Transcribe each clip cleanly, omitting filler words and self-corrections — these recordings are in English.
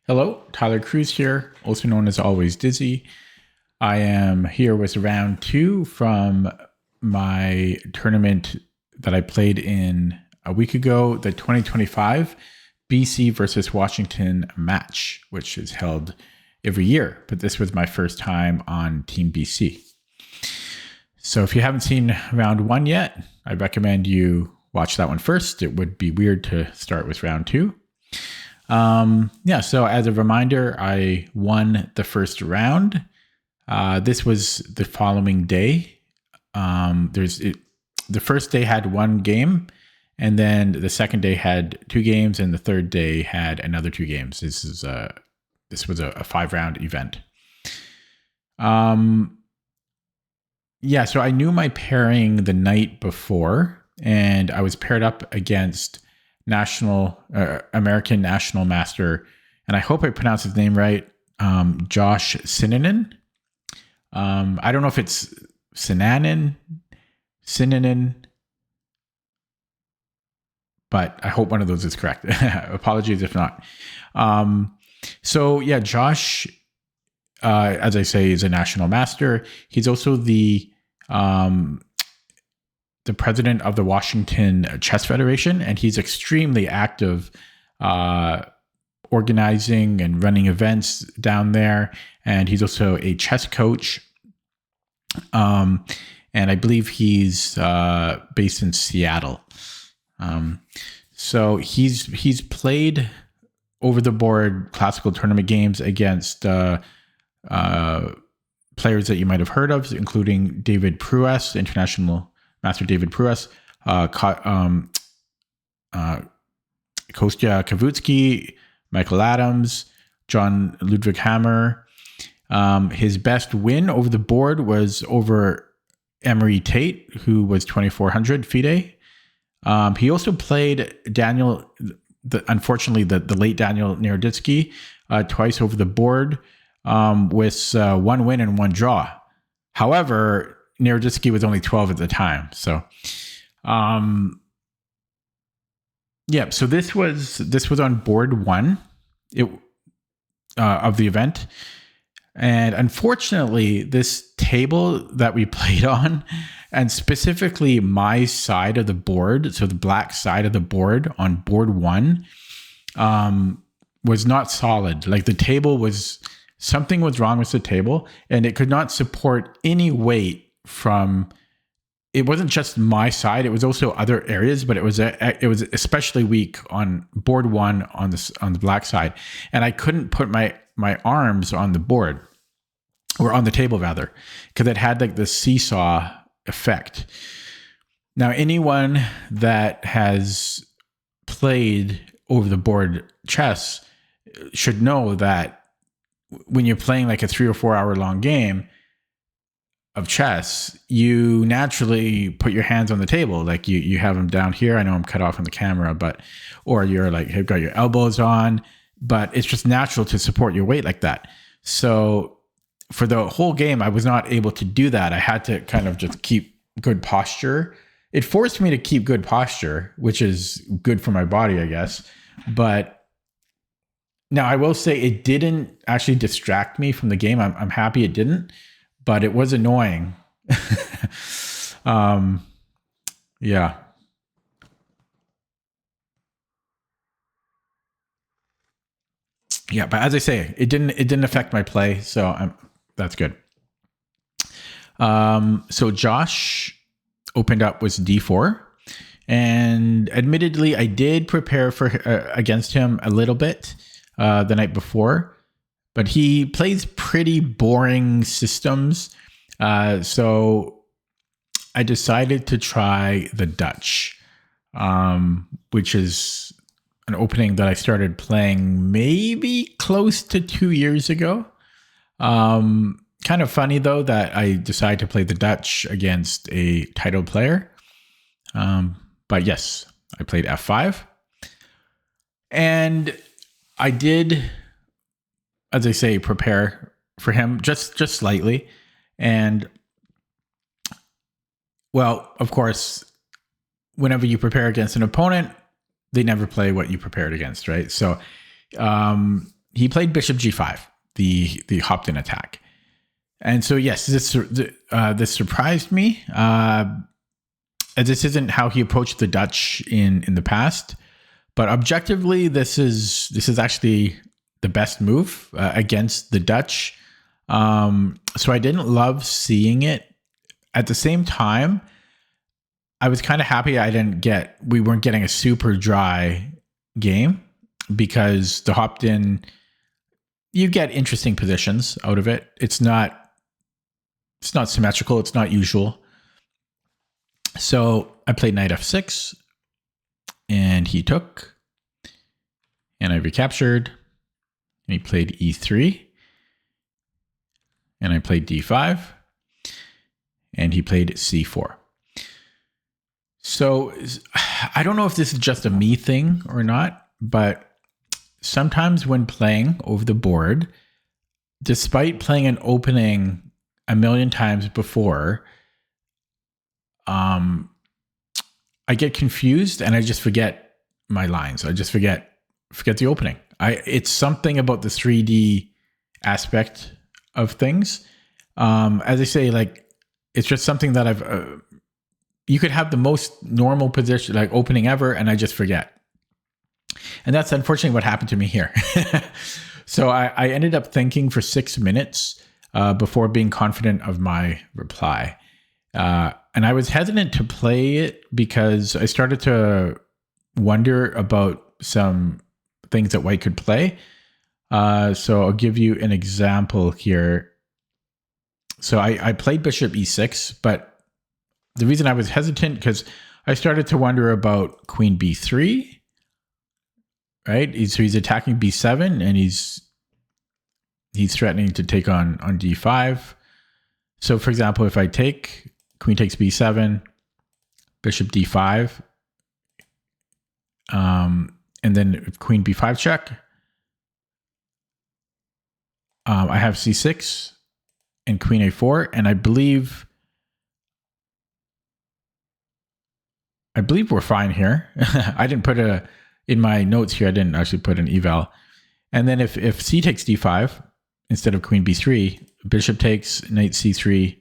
Hello, Tyler Cruz here, also known as Always Dizzy. I am here with round two from my tournament that I played in a week ago, the 2025 BC versus Washington match, which is held every year. But this was my first time on Team BC. So if you haven't seen round one yet, I recommend you watch that one first. It would be weird to start with round two. So as a reminder, I won the first round. This was the following day. The first day had one game, and then the second day had two games, and the third day had another two games. This was a 5-round event. So I knew my pairing the night before, and I was paired up against American National Master, and I hope I pronounced his name right, Josh Sinanan. I don't know if it's Sinanan, but I hope one of those is correct. Apologies if not. Josh, as I say, is a national master. He's also the president of the Washington Chess Federation, and he's extremely active organizing and running events down there. And he's also a chess coach. And I believe he's based in Seattle. So he's played over the board classical tournament games against players that you might have heard of, including David Pruess, international Master David Pruess, Kostya Kavutsky, Michael Adams, John Ludwig Hammer. His best win over the board was over Emery Tate, who was 2,400 FIDE. He also played Daniel, unfortunately, the late Daniel Naroditsky, twice over the board with one win and one draw. However, Naroditsky was only 12 at the time. So, so this was on board one of the event. And unfortunately, this table that we played on, and specifically my side of the board, so the black side of the board on board one, was not solid. Like something was wrong with the table, and it could not support any weight from. It wasn't just my side; it was also other areas, but it was especially weak on board one on the black side, and I couldn't put my arms on the board, or on the table rather, because it had like the seesaw effect. Now, anyone that has played over the board chess should know that when you're playing like a 3 or 4 hour long game of chess, you naturally put your hands on the table. Like you have them down here. I know I'm cut off on the camera, or you're like, have got your elbows on, but it's just natural to support your weight like that. So for the whole game, I was not able to do that. I had to kind of just keep good posture. It forced me to keep good posture, which is good for my body, I guess. But now I will say it didn't actually distract me from the game. I'm happy it didn't, but it was annoying. Yeah. Yeah, but as I say, it didn't affect my play, so that's good. So Josh opened up with D4, and admittedly, I did prepare for against him a little bit the night before, but he plays pretty boring systems. So I decided to try the Dutch, which is an opening that I started playing maybe close to 2 years ago. Kind of funny, though, that I decided to play the Dutch against a title player. But yes, I played F5. And I did, as I say, prepare for him just slightly. And, well, of course, whenever you prepare against an opponent, they never play what you prepared against, right? So he played bishop g5, the hopped in attack. And so, yes, this surprised me. This isn't how he approached the Dutch in the past, but objectively, this is actually the best move against the Dutch. So I didn't love seeing it. At the same time, I was kind of happy we weren't getting a super dry game, because the hopped in, you get interesting positions out of it. It's not symmetrical. It's not usual. So I played knight f6, and he took, and I recaptured, and he played e3, and I played d5, and he played c4. So I don't know if this is just a me thing or not, but sometimes when playing over the board, despite playing an opening a million times before, I get confused and I just forget my lines. I just forget the opening. It's something about the 3D aspect of things. As I say, like, it's just something that you could have the most normal position, like opening ever, and I just forget. And that's unfortunately what happened to me here. So I ended up thinking for 6 minutes before being confident of my reply. And I was hesitant to play it because I started to wonder about some things that white could play. So I'll give you an example here. So I played bishop e6, but the reason I was hesitant, because I started to wonder about queen b3, right? So he's attacking b7, and he's threatening to take on d5. So for example, if I take queen takes b7, bishop d5, and then queen b5 check, I have c6 and queen a4, and I believe we're fine here. I didn't put in my notes here, I didn't actually put an eval. And then if c takes d5 instead of queen b3, bishop takes, knight c3,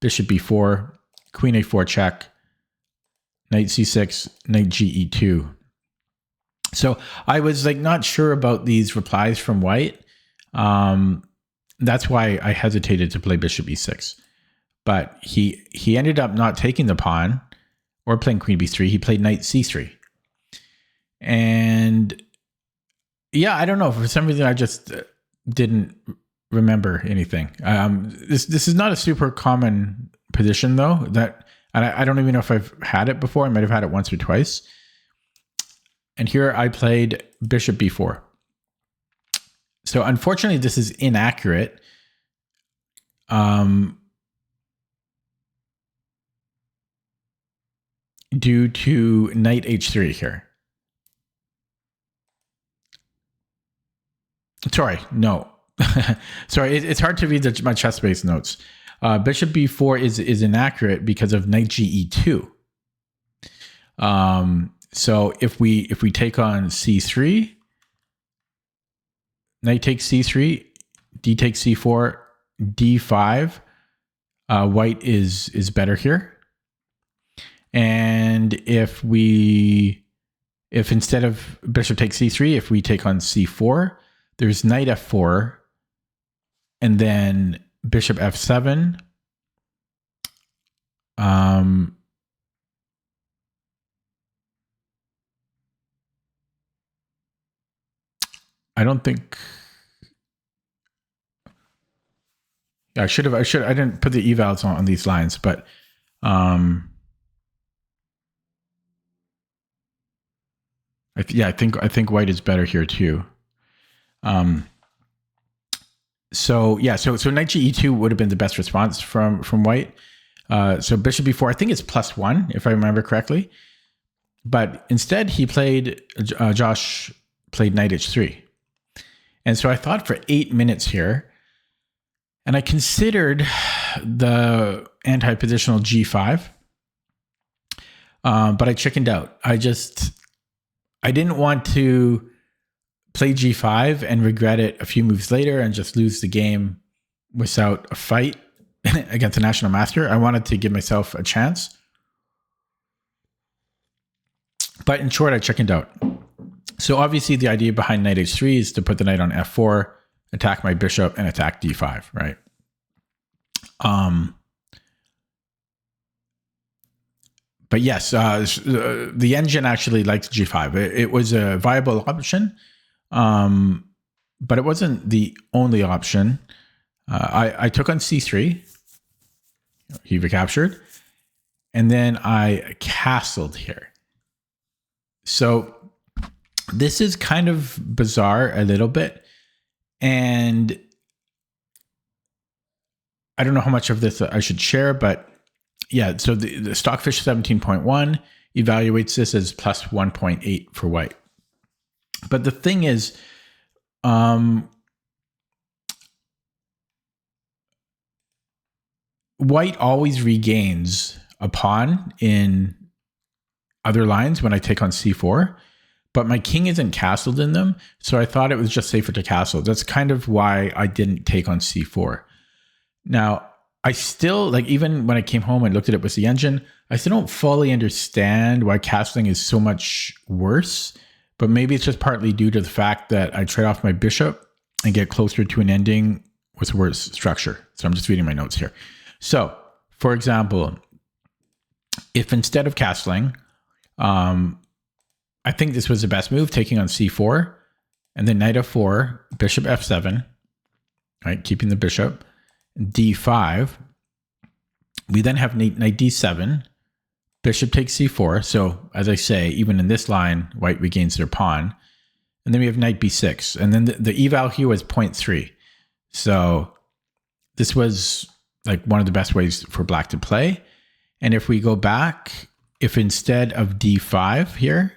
bishop b4, queen a4 check, knight c6, knight ge2. So I was like not sure about these replies from white. That's why I hesitated to play bishop e6. But he ended up not taking the pawn or playing queen b3. He played knight c3. And yeah, I don't know. For some reason, I just didn't remember anything. This is not a super common position, though. And I don't even know if I've had it before. I might have had it once or twice. And here I played bishop b4. So unfortunately, this is inaccurate. Due to knight h3 here. Sorry, no. Sorry, it's hard to read my chess-based notes. Bishop b4 is inaccurate because of knight ge2. So if we take on c3, knight takes c3, d takes c4, d5, white is better here. And if instead of bishop takes c3, if we take on c4, there's knight f4, and then bishop f7. I don't think I didn't put the evals on these lines, but I think white is better here too. So knight ge2 would have been the best response from white. So bishop b4, I think it's +1 if I remember correctly. But instead Josh played knight h3. And so I thought for 8 minutes here, and I considered the anti-positional g5, but I chickened out. I didn't want to play g5 and regret it a few moves later and just lose the game without a fight against a national master. I wanted to give myself a chance. But in short, I chickened out. So obviously the idea behind knight h3 is to put the knight on f4, attack my bishop, and attack d5, right? But yes, the engine actually liked g5. It was a viable option, but it wasn't the only option. I took on c3. He recaptured. And then I castled here. So this is kind of bizarre a little bit. And I don't know how much of this I should share, but yeah, so the Stockfish 17.1 evaluates this as plus 1.8 for white. But the thing is, white always regains a pawn in other lines when I take on c4, but my king isn't castled in them, so I thought it was just safer to castle. That's kind of why I didn't take on c4. Now, I still, like, even when I came home and looked at it with the engine, I still don't fully understand why castling is so much worse, but maybe it's just partly due to the fact that I trade off my bishop and get closer to an ending with worse structure. So I'm just reading my notes here. So, for example, if instead of castling, I think this was the best move, taking on c4, and then knight f4, bishop f7, right, keeping the bishop, d5. We then have knight d7, bishop takes c4. So, as I say, even in this line, white regains their pawn. And then we have knight b6. And then the eval here was 0.3. So this was like one of the best ways for black to play. And if we go back, if instead of d5 here,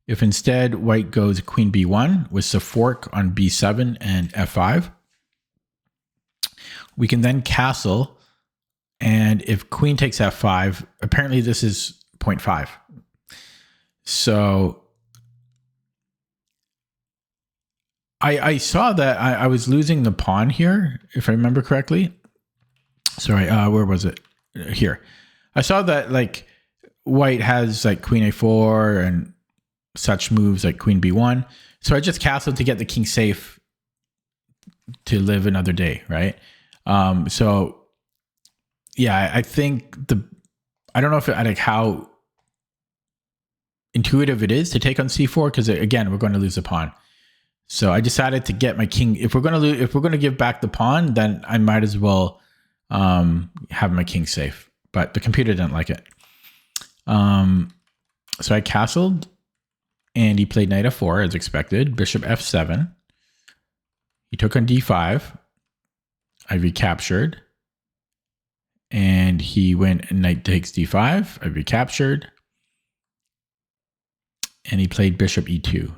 if instead white goes queen b1 with the fork on b7 and f5, we can then castle. And if queen takes f5, apparently this is 0.5. So I saw that I was losing the pawn here, if I remember correctly. Sorry, where was it? Here. I saw that like white has like queen a4 and such moves like queen b1. So I just castled to get the king safe to live another day, right? So yeah, I think I don't know if like how intuitive it is to take on c4, because again, we're going to lose the pawn. So I decided to get my king. If we're going to give back the pawn, then I might as well have my king safe. But the computer didn't like it. So I castled, and he played knight f4 as expected. Bishop f7. He took on d5. I recaptured. And he went knight takes d5. I recaptured. And he played bishop e2.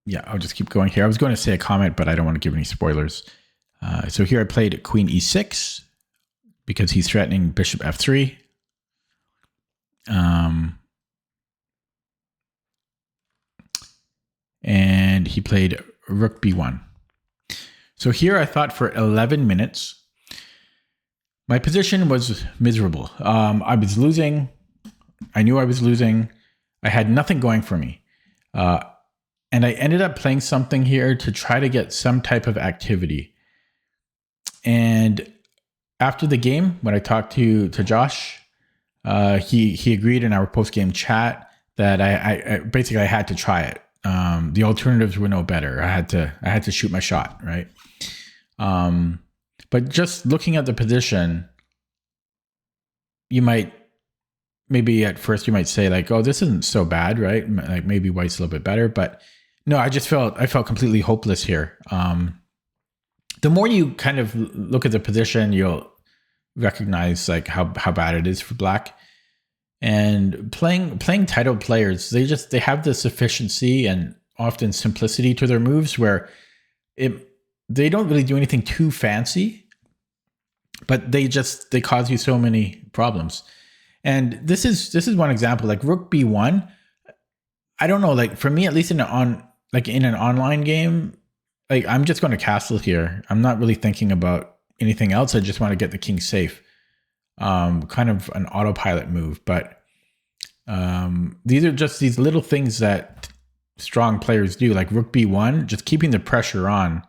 Yeah, I'll just keep going here. I was going to say a comment, but I don't want to give any spoilers. So here I played queen e6 because he's threatening bishop f3. And he played rook b1. So here I thought for 11 minutes, my position was miserable. I was losing. I knew I was losing. I had nothing going for me. And I ended up playing something here to try to get some type of activity. And after the game, when I talked to Josh, he agreed in our post-game chat that I basically I had to try it. The alternatives were no better. I had to shoot my shot, right? But just looking at the position, maybe at first you might say like, oh, this isn't so bad, right? Like maybe white's a little bit better, but no, I felt completely hopeless here. The more you kind of look at the position, you'll recognize like how bad it is for black. And playing titled players, they have this efficiency and often simplicity to their moves where they don't really do anything too fancy, but they cause you so many problems. And this is one example. Like rook b1. I don't know. Like for me, at least in an online game, like I'm just going to castle here. I'm not really thinking about anything else. I just want to get the king safe. Kind of an autopilot move, but these are just these little things that strong players do, like rook b1, just keeping the pressure on,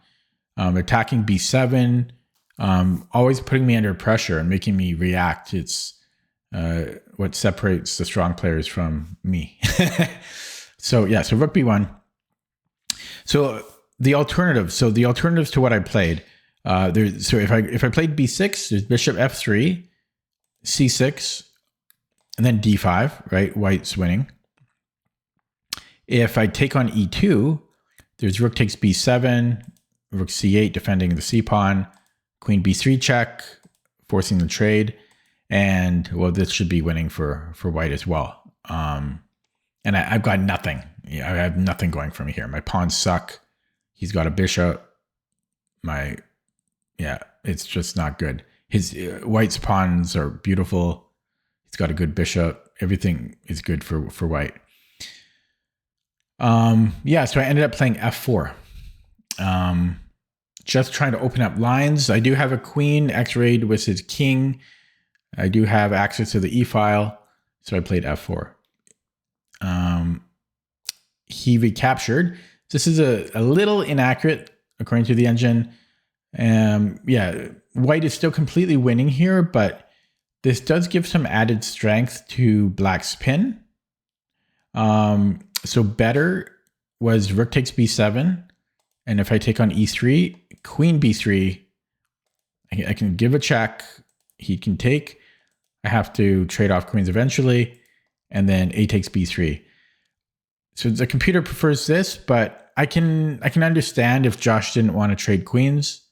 attacking b7, always putting me under pressure and making me react. It's what separates the strong players from me. So yeah, so rook b1. So the alternatives to what I played, so if I played b6, there's bishop f3, c6, and then d5, right? White's winning. If I take on e2, there's rook takes b7, rook c8, defending the c pawn, queen b3 check, forcing the trade, and well, this should be winning for white as well. And I've got nothing. Yeah, I have nothing going for me here. My pawns suck. He's got a bishop. It's just not good. His white's pawns are beautiful. He's got a good bishop. Everything is good for white. So I ended up playing f4. Just trying to open up lines. I do have a queen x-rayed with his king. I do have access to the e-file, so I played f4. He recaptured. This is a little inaccurate according to the engine. White is still completely winning here, but this does give some added strength to black's pin. So better was rook takes b7. And if I take on e3, queen b3, I can give a check. He can take. I have to trade off queens eventually. And then a takes b3. So the computer prefers this, but I can understand if Josh didn't want to trade queens,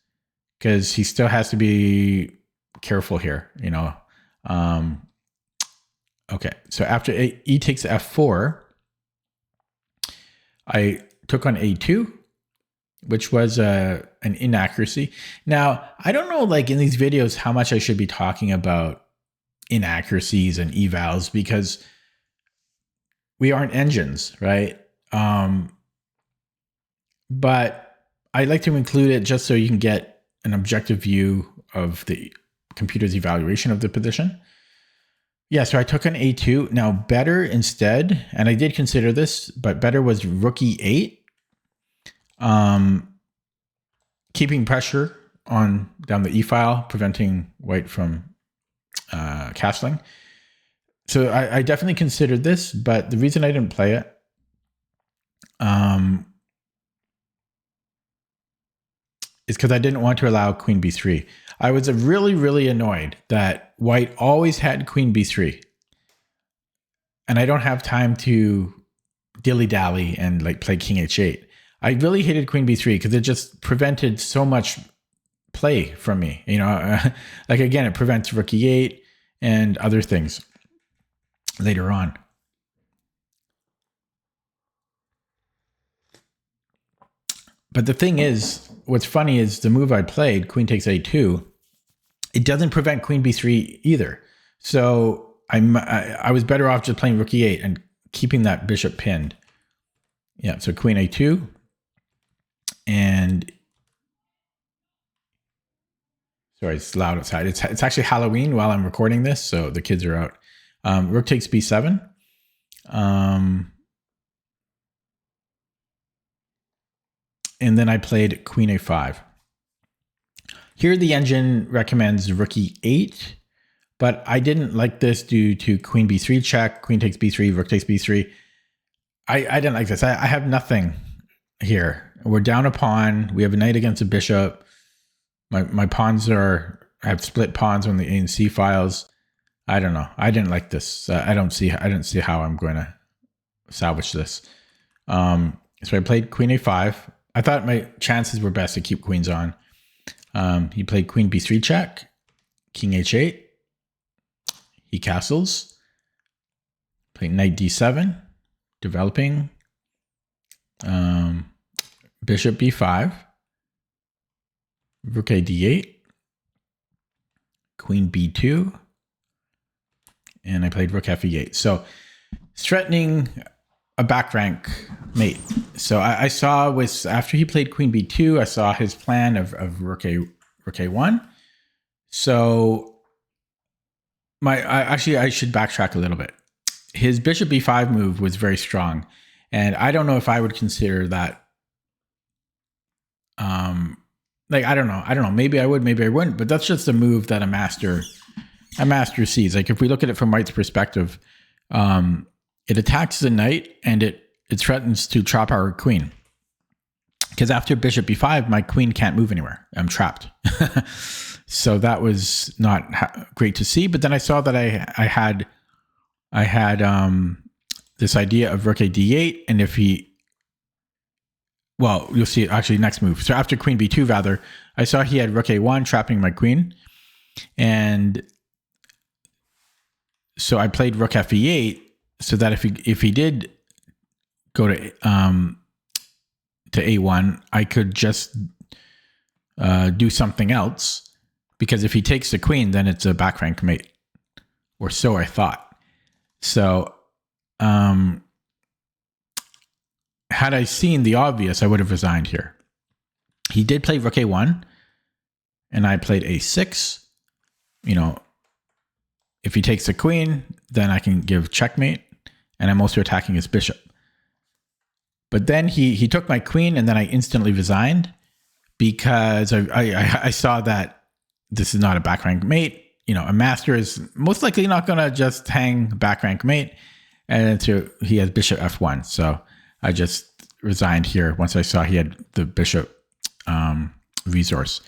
because he still has to be careful here, you know. Okay, so after e takes f4, I took on a2, which was an inaccuracy. Now, I don't know, like in these videos, how much I should be talking about inaccuracies and evals, because we aren't engines, right? But I like to include it just so you can get an objective view of the computer's evaluation of the position. Yeah, so I took an a2. Now better instead, and I did consider this, but better was rook e8. Keeping pressure on down the e-file, preventing white from castling. So I definitely considered this, but the reason I didn't play it is because I didn't want to allow queen b3. I was really, really annoyed that white always had queen b3. And I don't have time to dilly-dally and like play king h8. I really hated queen b3 because it just prevented so much play from me. You know, like again, it prevents rook e8 and other things later on. But the thing is, what's funny is the move I played, queen takes a2, it doesn't prevent queen b3 either. So I was better off just playing rook e8 and keeping that bishop pinned. Yeah, so queen a2. And sorry, it's loud outside. It's actually Halloween while I'm recording this, so the kids are out. Rook takes b7. And then I played queen a5. Here the engine recommends rook e8, but I didn't like this due to queen b3 check, queen takes b3, rook takes b3. I didn't like this. I have nothing here. We're down a pawn. We have a knight against a bishop. My pawns I have split pawns on the A and C files. I don't know. I didn't like this. I didn't see how I'm going to salvage this. So I played queen a5. I thought my chances were best to keep queens on. He played queen b3 check, king h8. He castles. Played knight d7, developing. Bishop b5. Rook a d8. Queen b2. and I played rook f8. So it's threatening a back rank mate. So I saw after he played queen b2, I saw his plan of rook a1. So I should backtrack a little bit. His bishop b5 move was very strong, and I don't know if I would consider that. I don't know. Maybe I would, maybe I wouldn't. But that's just a move that a master sees. Like if we look at it from White's perspective, it attacks the knight and it threatens to trap our queen. Because after bishop b5, my queen can't move anywhere. I'm trapped. So that was not great to see. But then I saw that I had this idea of rook a d8, and if you'll see it actually next move. So after queen b2, rather, I saw he had rook a1 trapping my queen, and so I played rook f8 so that if he did go to a1, I could just do something else, because if he takes the queen, then it's a back rank mate, or so I thought. So had I seen the obvious, I would have resigned here. He did play rook a1, and I played a6. If he takes the queen, then I can give checkmate, and I'm also attacking his bishop. But then he took my queen, and then I instantly resigned, because I saw that this is not a back rank mate. A master is most likely not going to just hang back rank mate, and so he has bishop f1. So I just resigned here once I saw he had the bishop resource.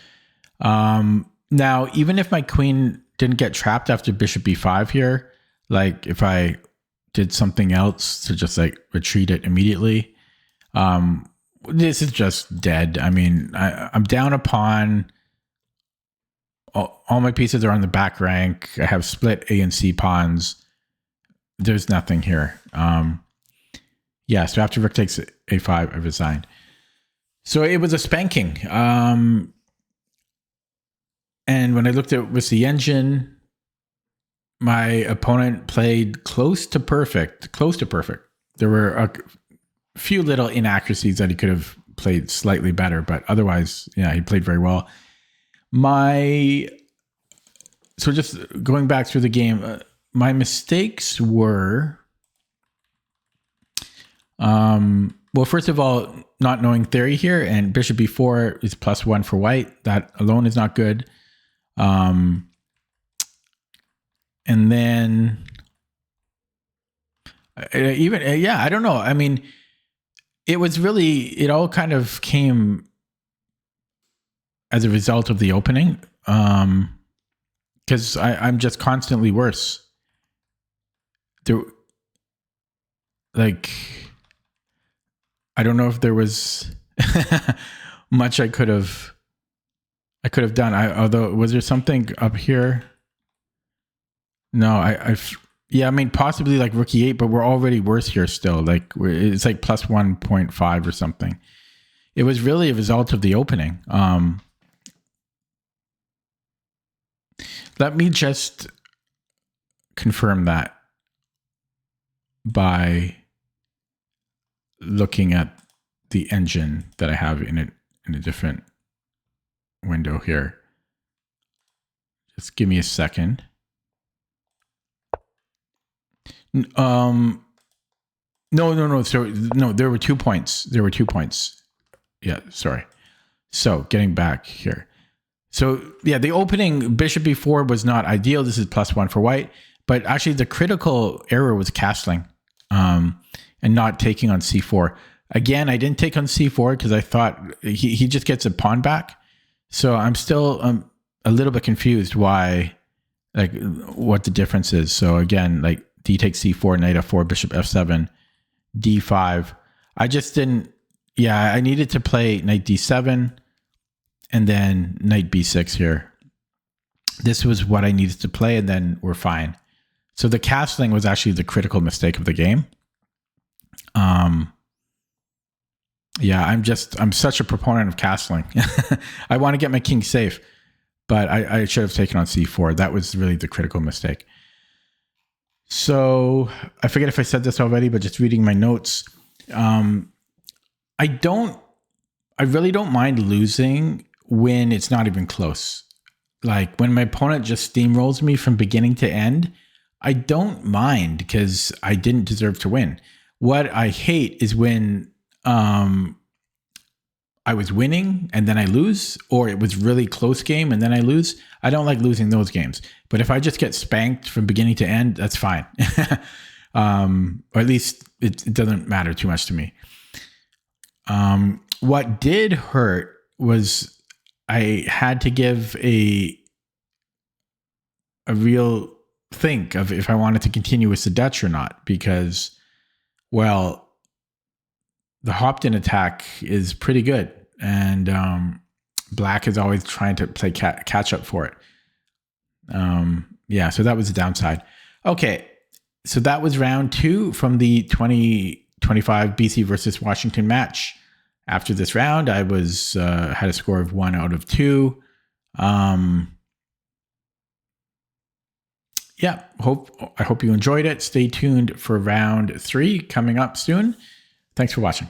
Now, even if my queen didn't get trapped after bishop b5 here, like if I did something else to just like retreat it immediately, this is just dead. I mean, I'm down a pawn. All my pieces are on the back rank. I have split A and C pawns. There's nothing here. So after rook takes a5, I resigned. So it was a spanking. And when I looked with the engine, my opponent played close to perfect. There were a few little inaccuracies that he could have played slightly better, but otherwise, he played very well. So just going back through the game, my mistakes were, first of all, not knowing theory here, and bishop b4 is +1 for white. That alone is not good. And then I don't know. I mean, it all kind of came as a result of the opening, because I'm just constantly worse. I don't know if there was much I could have done. Although, was there something up here? No, I mean, possibly like rook e8, but we're already worse here still. Like it's like +1.5 or something. It was really a result of the opening. Let me just confirm that by looking at the engine that I have in a different window here. Just give me a second. No. So no, there were 2 points. Yeah, sorry. So getting back here. So yeah, the opening bishop b4 was not ideal. This is +1 for white, but actually the critical error was castling, and not taking on c4. Again, I didn't take on c4 because I thought he just gets a pawn back. So I'm still a little bit confused what the difference is. So again, like d takes c4, knight f4, bishop f7, d5. I just didn't. Yeah, I needed to play knight d7. And then knight b6 here. This was what I needed to play, and then we're fine. So the castling was actually the critical mistake of the game. I'm such a proponent of castling. I want to get my king safe, but I should have taken on c4. That was really the critical mistake. So I forget if I said this already, but just reading my notes, um, I really don't mind losing when it's not even close. Like when my opponent just steamrolls me from beginning to end, I don't mind because I didn't deserve to win. What I hate is when I was winning and then I lose, or it was really close game and then I lose. I don't like losing those games. But if I just get spanked from beginning to end, that's fine. Or at least it doesn't matter too much to me. What did hurt was I had to give a real think of if I wanted to continue with the Dutch or not, because, well, the Hopton attack is pretty good, and Black is always trying to play catch up for it. Yeah, so that was the downside. Okay, so that was round 2 from the 2025 BC versus Washington match. After this round, I was had a score of 1 out of 2. Yeah, I hope you enjoyed it. Stay tuned for round 3 coming up soon. Thanks for watching.